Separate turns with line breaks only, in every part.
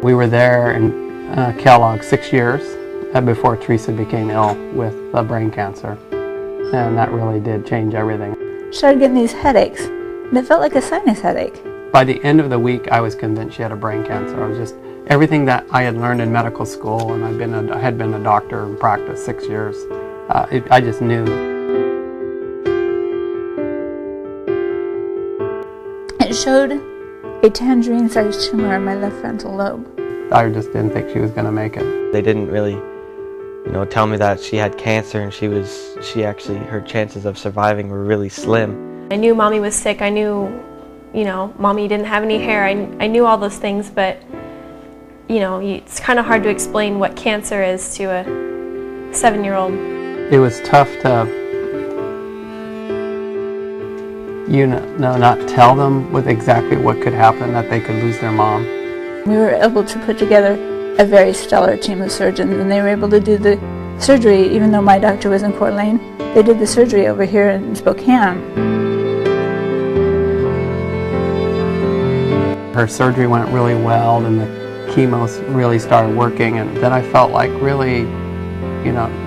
We were there in Kellogg 6 years before Teresa became ill with brain cancer, and that really did change everything.
Started getting these headaches, and it felt like a sinus headache.
By the end of the week, I was convinced she had a brain cancer. I was just, everything that I had learned in medical school, and I had been a doctor in practice 6 years, I just knew.
It showed a tangerine-sized tumor in my left frontal lobe.
I just didn't think she was going to make it.
They didn't really, tell me that she had cancer, and her chances of surviving were really slim.
I knew Mommy was sick. I knew, Mommy didn't have any hair. I knew all those things, but, it's kind of hard to explain what cancer is to a 7-year-old.
It was tough to, not tell them with exactly what could happen, that they could lose their mom.
We were able to put together a very stellar team of surgeons, and they were able to do the surgery, even though my doctor was in Coeur d'Alene. They did the surgery over here in Spokane.
Her surgery went really well, and the chemo really started working, and then I felt like really,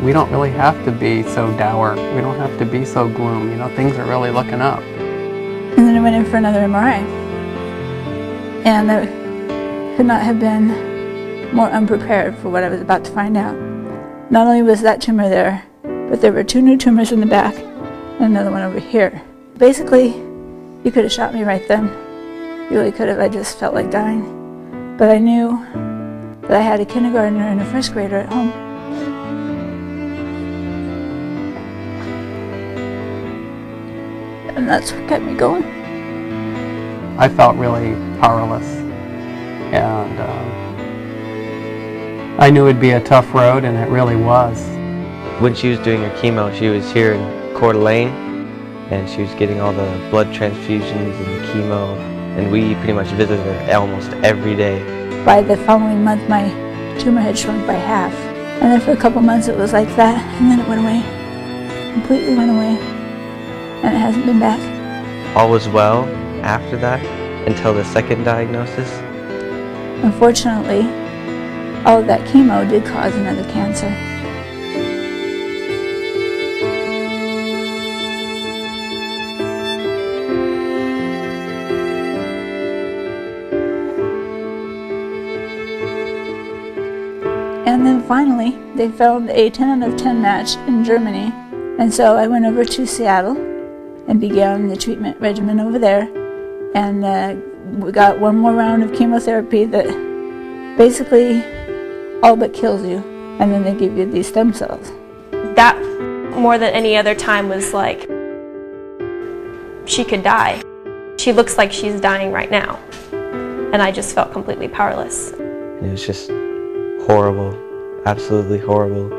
we don't really have to be so dour. We don't have to be so gloom. Things are really looking up.
And then I went in for another MRI, and I could not have been more unprepared for what I was about to find out. Not only was that tumor there, but there were 2 new tumors in the back and another one over here. Basically, you could have shot me right then. You really could have. I just felt like dying. But I knew that I had a kindergartner and a first grader at home. And that's what kept me going.
I felt really powerless, and I knew it'd be a tough road, and it really was.
When she was doing her chemo, she was here in Coeur d'Alene, and she was getting all the blood transfusions and the chemo, and we pretty much visited her almost every day.
By the following month, my tumor had shrunk by half, and then for a couple months it was like that, and then it went away. Completely went away, and it hasn't been back.
All was well after that, until the second diagnosis.
Unfortunately, all of that chemo did cause another cancer. And then finally, they found a 10 out of 10 match in Germany. And so I went over to Seattle and began the treatment regimen over there. And we got one more round of chemotherapy that basically all but kills you. And then they give you these stem cells.
That, more than any other time, was like, she could die. She looks like she's dying right now. And I just felt completely powerless.
It was just horrible, absolutely horrible.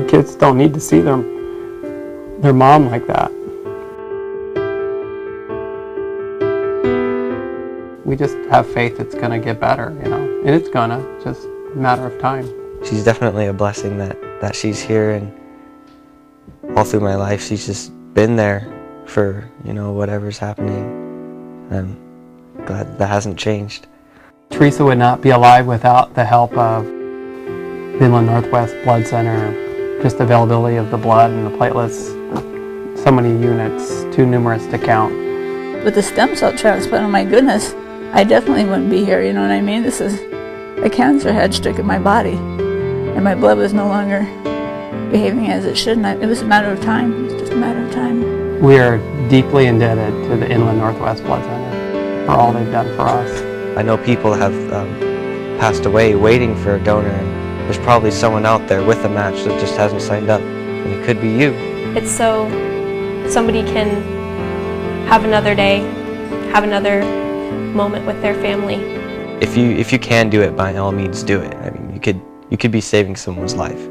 Kids don't need to see their mom like that. We just have faith it's going to get better, and it's going to, just a matter of time.
She's definitely a blessing that she's here, and all through my life she's just been there for, whatever's happening. I'm glad that hasn't changed.
Teresa would not be alive without the help of the Inland Northwest Blood Center, just availability of the blood and the platelets, so many units, too numerous to count.
With the stem cell transplant, oh my goodness, I definitely wouldn't be here, you know what I mean? This is, a cancer had stricken my body, and my blood was no longer behaving as it should, and it was a matter of time. It was just a matter of time.
We are deeply indebted to the Inland Northwest Blood Center for all they've done for us.
I know people have passed away waiting for a donor, and there's probably someone out there with a match that just hasn't signed up, and it could be you.
It's so somebody can have another day, have another moment with their family.
If you can do it, by all means do it. I mean, you could be saving someone's life.